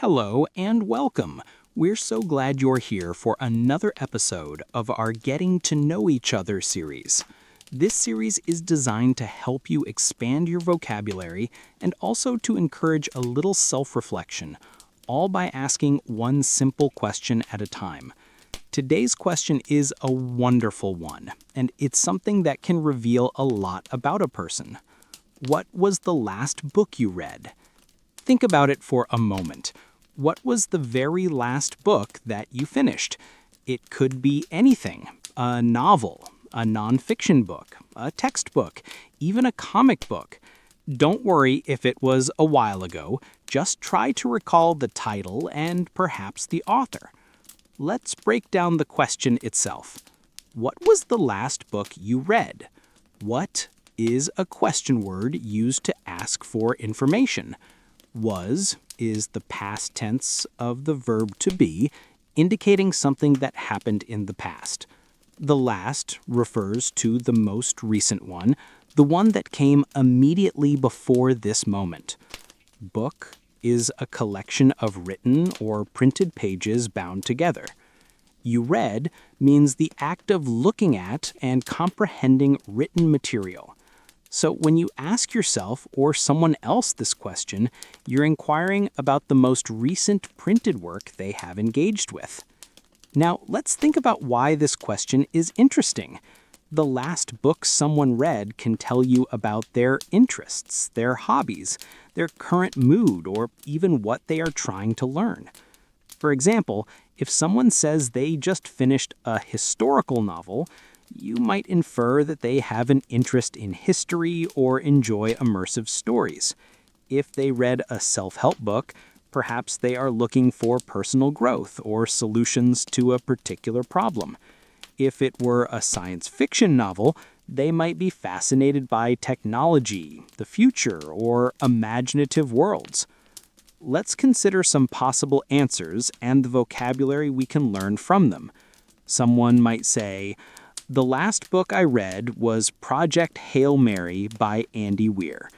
Hello and welcome. We're so glad you're here for another episode of our Getting to Know Each Other series. This series is designed to help you expand your vocabulary and also to encourage a little self-reflection, all by asking one simple question at a time. Today's question is a wonderful one, and it's something that can reveal a lot about a person. What was the last book you read? Think about it for a moment. What was the very last book that you finished? It could be anything: a novel, a nonfiction book, a textbook, even a comic book. Don't worry if it was a while ago. Just try to recall the title and perhaps the author. Let's break down the question itself. What was the last book you read? What is a question word used to ask for information? Was is the past tense of the verb to be, indicating something that happened in the past. The last refers to the most recent one, the one that came immediately before this moment. Book is a collection of written or printed pages bound together. You read means the act of looking at and comprehending written material. So when you ask yourself or someone else this question, you're inquiring about the most recent printed work they have engaged with. Now, let's think about why this question is interesting. The last book someone read can tell you about their interests, their hobbies, their current mood, or even what they are trying to learn. For example, if someone says they just finished a historical novel, you might infer that they have an interest in history or enjoy immersive stories. If they read a self-help book, perhaps they are looking for personal growth or solutions to a particular problem. If it were a science fiction novel, they might be fascinated by technology, the future, or imaginative worlds. Let's consider some possible answers and the vocabulary we can learn from them. Someone might say, "The last book I read was Project Hail Mary by Andy Weir."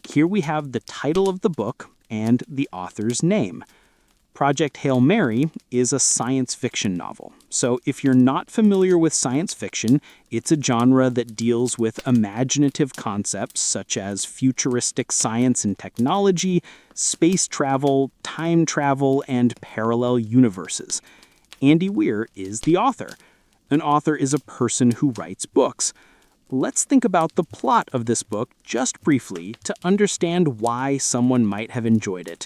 Here we have the title of the book and the author's name. Project Hail Mary is a science fiction novel. So if you're not familiar with science fiction, it's a genre that deals with imaginative concepts such as futuristic science and technology, space travel, time travel, and parallel universes. Andy Weir is the author. An author is a person who writes books. Let's think about the plot of this book just briefly to understand why someone might have enjoyed it.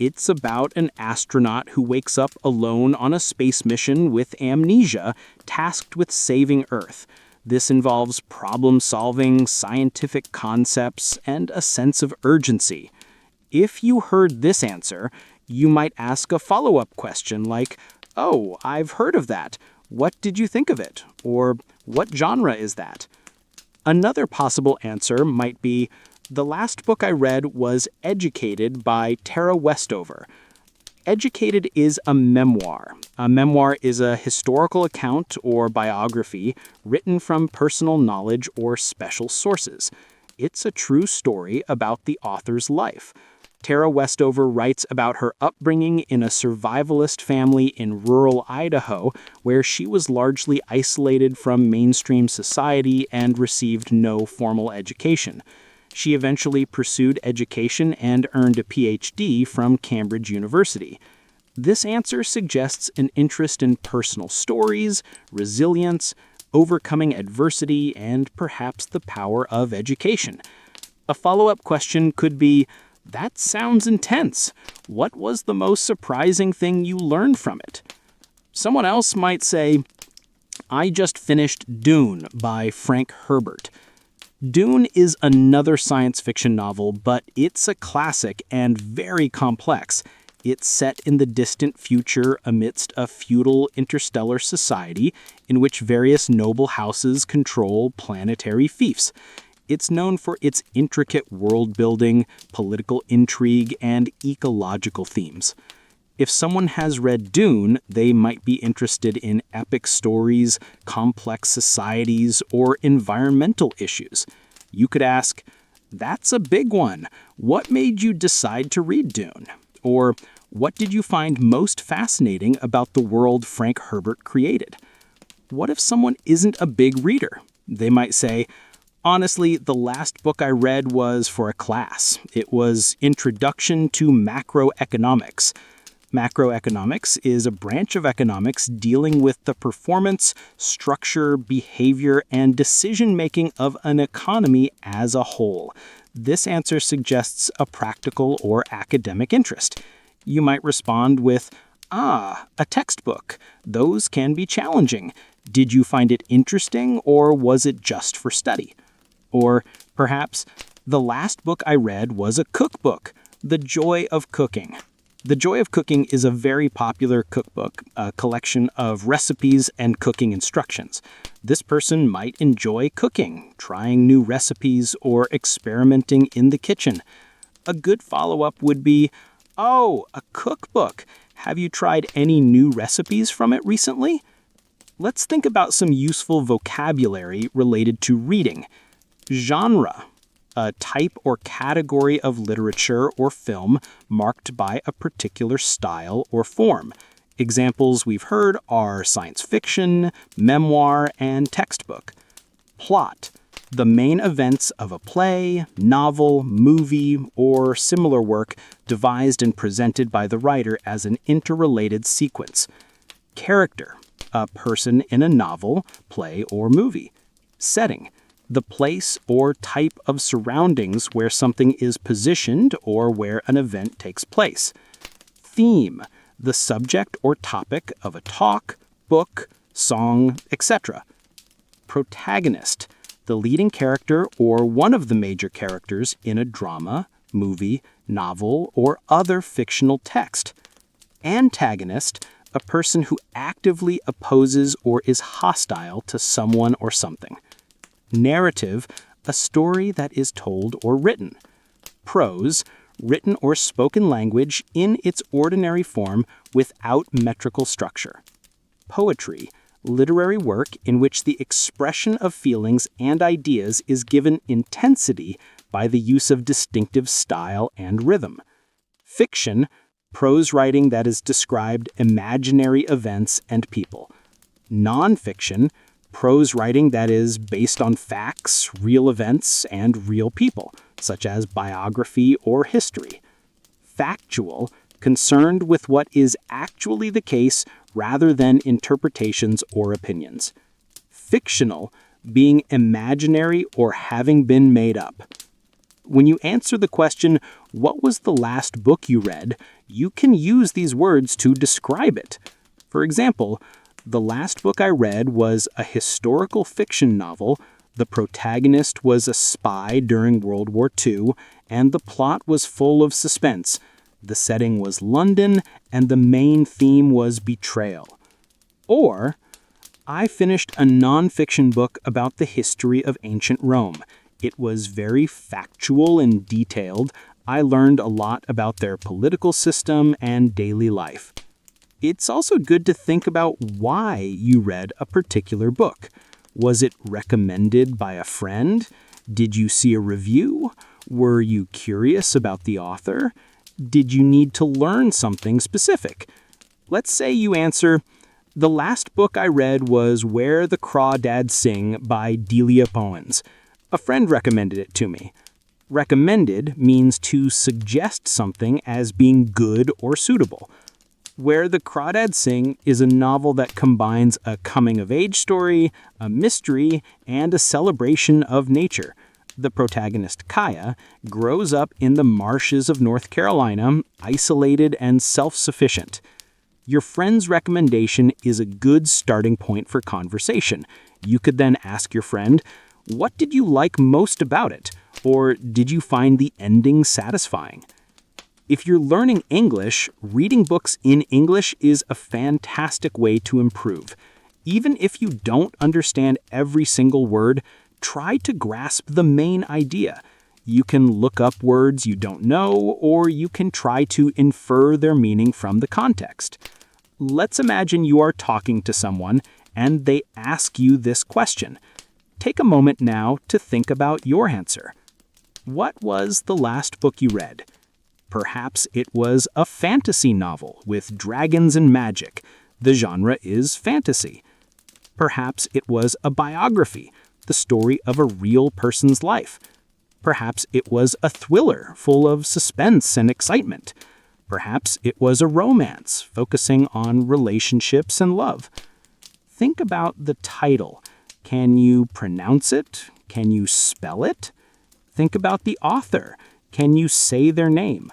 It's about an astronaut who wakes up alone on a space mission with amnesia, tasked with saving Earth. This involves problem-solving, scientific concepts, and a sense of urgency. If you heard this answer, you might ask a follow-up question like, "Oh, I've heard of that. What did you think of it?" Or, "What genre is that?" Another possible answer might be, "The last book I read was Educated by Tara Westover." Educated is a memoir. A memoir is a historical account or biography written from personal knowledge or special sources. It's a true story about the author's life. Tara Westover writes about her upbringing in a survivalist family in rural Idaho, where she was largely isolated from mainstream society and received no formal education. She eventually pursued education and earned a PhD from Cambridge University. This answer suggests an interest in personal stories, resilience, overcoming adversity, and perhaps the power of education. A follow-up question could be, "That sounds intense. What was the most surprising thing you learned from it?" Someone else might say, "I just finished Dune by Frank Herbert." Dune is another science fiction novel, but it's a classic and very complex. It's set in the distant future amidst a feudal interstellar society in which various noble houses control planetary fiefs. It's known for its intricate world-building, political intrigue, and ecological themes. If someone has read Dune, they might be interested in epic stories, complex societies, or environmental issues. You could ask, "That's a big one. What made you decide to read Dune?" Or, What did you find most fascinating about the world Frank Herbert created? What if someone isn't a big reader? They might say, honestly, the last book I read was for a class. It was Introduction to Macroeconomics. Macroeconomics is a branch of economics dealing with the performance, structure, behavior, and decision-making of an economy as a whole. This answer suggests a practical or academic interest. You might respond with, a textbook. Those can be challenging. Did you find it interesting, or was it just for study? Or perhaps, the last book I read was a cookbook, The Joy of Cooking. The Joy of Cooking is a very popular cookbook, a collection of recipes and cooking instructions. This person might enjoy cooking, trying new recipes, or experimenting in the kitchen. A good follow-up would be, oh, a cookbook. Have you tried any new recipes from it recently? Let's think about some useful vocabulary related to reading. Genre, a type or category of literature or film marked by a particular style or form. Examples we've heard are science fiction, memoir, and textbook. Plot, the main events of a play, novel, movie, or similar work devised and presented by the writer as an interrelated sequence. Character, a person in a novel, play, or movie. Setting, the place or type of surroundings where something is positioned or where an event takes place. Theme, the subject or topic of a talk, book, song, etc. Protagonist, the leading character or one of the major characters in a drama, movie, novel, or other fictional text. Antagonist, a person who actively opposes or is hostile to someone or something. Narrative, a story that is told or written. Prose, written or spoken language in its ordinary form without metrical structure. Poetry, literary work in which the expression of feelings and ideas is given intensity by the use of distinctive style and rhythm. Fiction, prose writing that has described imaginary events and people. Nonfiction, prose writing that is based on facts, real events, and real people, such as biography or history. Factual, concerned with what is actually the case rather than interpretations or opinions. Fictional, being imaginary or having been made up. When you answer the question, what was the last book you read, you can use these words to describe it. For example, the last book I read was a historical fiction novel. The protagonist was a spy during World War II, and the plot was full of suspense. The setting was London, and the main theme was betrayal. Or, I finished a nonfiction book about the history of ancient Rome. It was very factual and detailed. I learned a lot about their political system and daily life. It's also good to think about why you read a particular book. Was it recommended by a friend? Did you see a review? Were you curious about the author? Did you need to learn something specific? Let's say you answer, the last book I read was Where the Crawdads Sing by Delia Owens. A friend recommended it to me. Recommended means to suggest something as being good or suitable. Where the Crawdads Sing is a novel that combines a coming-of-age story, a mystery, and a celebration of nature. The protagonist, Kaya, grows up in the marshes of North Carolina, isolated and self-sufficient. Your friend's recommendation is a good starting point for conversation. You could then ask your friend, what did you like most about it? Or did you find the ending satisfying? If you're learning English, reading books in English is a fantastic way to improve. Even if you don't understand every single word, try to grasp the main idea. You can look up words you don't know, or you can try to infer their meaning from the context. Let's imagine you are talking to someone and they ask you this question. Take a moment now to think about your answer. What was the last book you read? Perhaps it was a fantasy novel with dragons and magic. The genre is fantasy. Perhaps it was a biography, the story of a real person's life. Perhaps it was a thriller full of suspense and excitement. Perhaps it was a romance focusing on relationships and love. Think about the title. Can you pronounce it? Can you spell it? Think about the author. Can you say their name?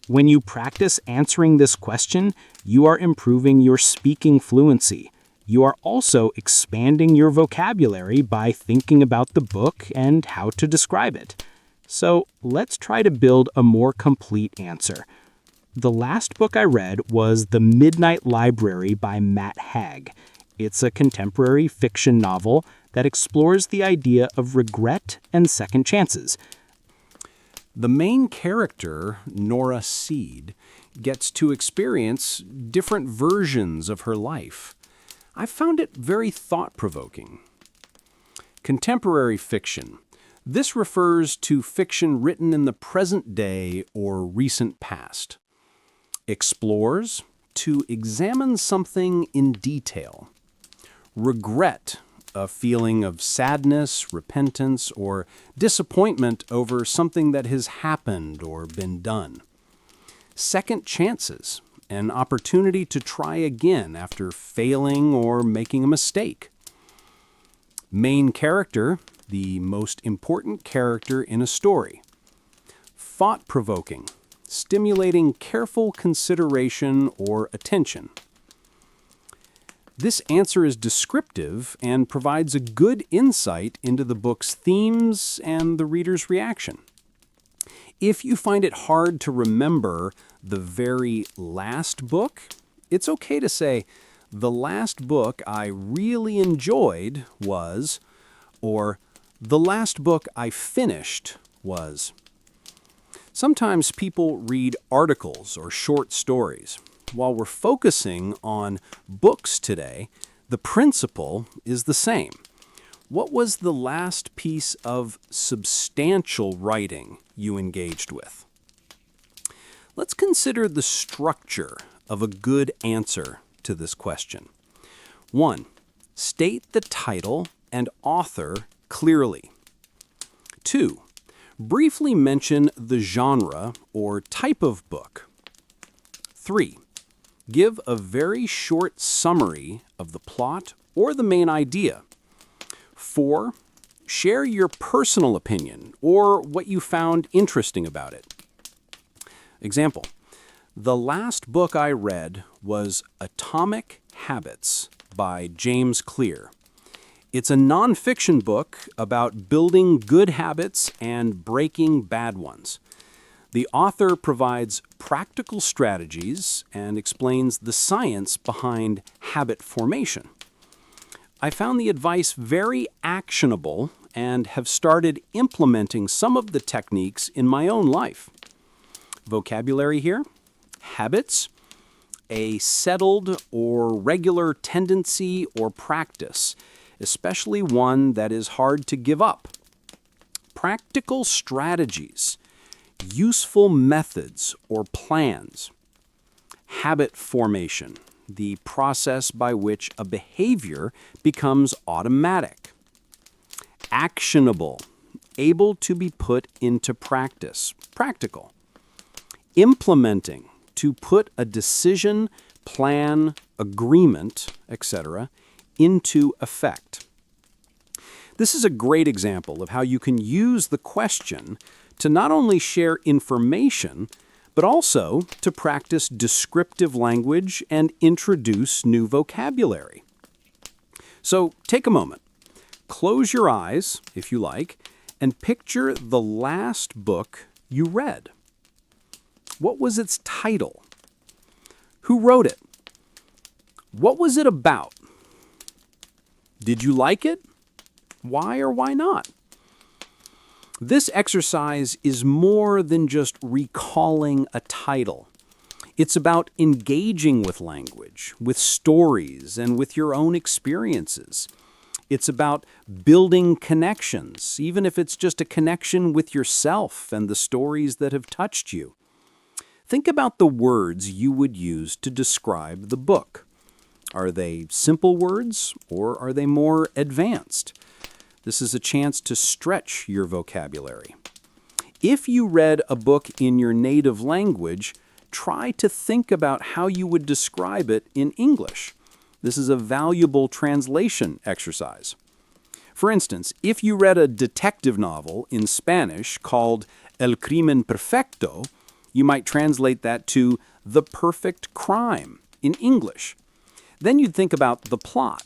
When you practice answering this question, you are improving your speaking fluency. You are also expanding your vocabulary by thinking about the book and how to describe it. So let's try to build a more complete answer. The last book I read was The Midnight Library by Matt Haig. It's a contemporary fiction novel that explores the idea of regret and second chances. The main character, Nora Seed, gets to experience different versions of her life. I found it very thought-provoking. Contemporary fiction. This refers to fiction written in the present day or recent past. Explores, to examine something in detail. Regret, a feeling of sadness, repentance, or disappointment over something that has happened or been done. Second chances, an opportunity to try again after failing or making a mistake. Main character, the most important character in a story. Thought-provoking, stimulating careful consideration or attention. This answer is descriptive and provides a good insight into the book's themes and the reader's reaction. If you find it hard to remember the very last book, it's okay to say, the last book I really enjoyed was, or the last book I finished was. Sometimes people read articles or short stories. While we're focusing on books today, the principle is the same. What was the last piece of substantial writing you engaged with? Let's consider the structure of a good answer to this question. 1. State the title and author clearly. 2. Briefly mention the genre or type of book. 3. Give a very short summary of the plot or the main idea. 4. Share your personal opinion or what you found interesting about it. Example, the last book I read was Atomic Habits by James Clear. It's a nonfiction book about building good habits and breaking bad ones. The author provides practical strategies and explains the science behind habit formation. I found the advice very actionable and have started implementing some of the techniques in my own life. Vocabulary here: habits, a settled or regular tendency or practice, especially one that is hard to give up. Practical strategies, useful methods or plans. Habit formation, the process by which a behavior becomes automatic. Actionable, able to be put into practice, practical. Implementing, to put a decision, plan, agreement, etc., into effect. This is a great example of how you can use the question to not only share information, but also to practice descriptive language and introduce new vocabulary. So take a moment, close your eyes, if you like, and picture the last book you read. What was its title? Who wrote it? What was it about? Did you like it? Why or why not? This exercise is more than just recalling a title. It's about engaging with language, with stories, and with your own experiences. It's about building connections, even if it's just a connection with yourself and the stories that have touched you. Think about the words you would use to describe the book. Are they simple words or are they more advanced? This is a chance to stretch your vocabulary. If you read a book in your native language, try to think about how you would describe it in English. This is a valuable translation exercise. For instance, if you read a detective novel in Spanish called El Crimen Perfecto, you might translate that to The Perfect Crime in English. Then you'd think about the plot.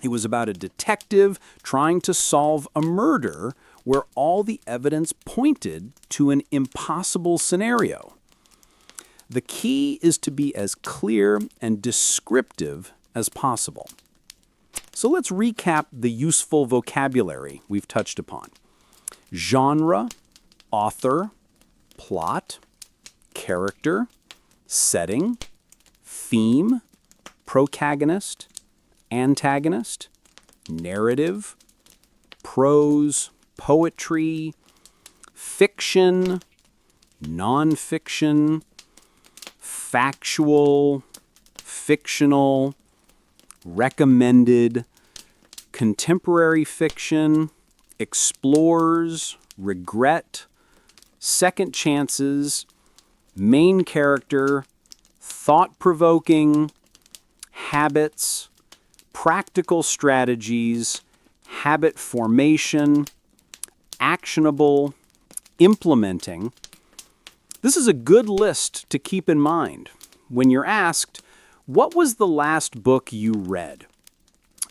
It was about a detective trying to solve a murder where all the evidence pointed to an impossible scenario. The key is to be as clear and descriptive as possible. So let's recap the useful vocabulary we've touched upon. Genre, author, plot, character, setting, theme, protagonist, antagonist, narrative, prose, poetry, fiction, nonfiction, factual, fictional, recommended, contemporary fiction, explores, regret, second chances, main character, thought-provoking, habits, practical strategies, habit formation, actionable, implementing. This is a good list to keep in mind when you're asked, what was the last book you read?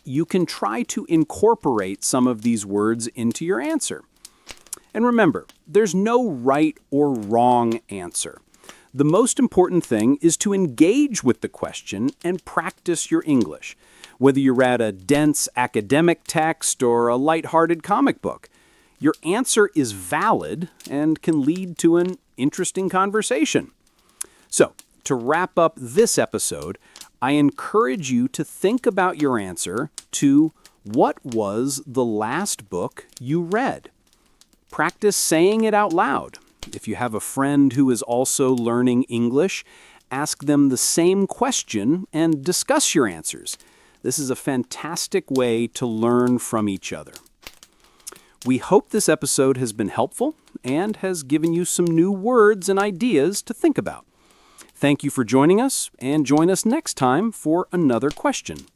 You can try to incorporate some of these words into your answer. And remember, there's no right or wrong answer. The most important thing is to engage with the question and practice your English, whether you read a dense academic text or a lighthearted comic book. Your answer is valid and can lead to an interesting conversation. So, to wrap up this episode, I encourage you to think about your answer to what was the last book you read. Practice saying it out loud. If you have a friend who is also learning English, ask them the same question and discuss your answers. This is a fantastic way to learn from each other. We hope this episode has been helpful and has given you some new words and ideas to think about. Thank you for joining us, and join us next time for another question.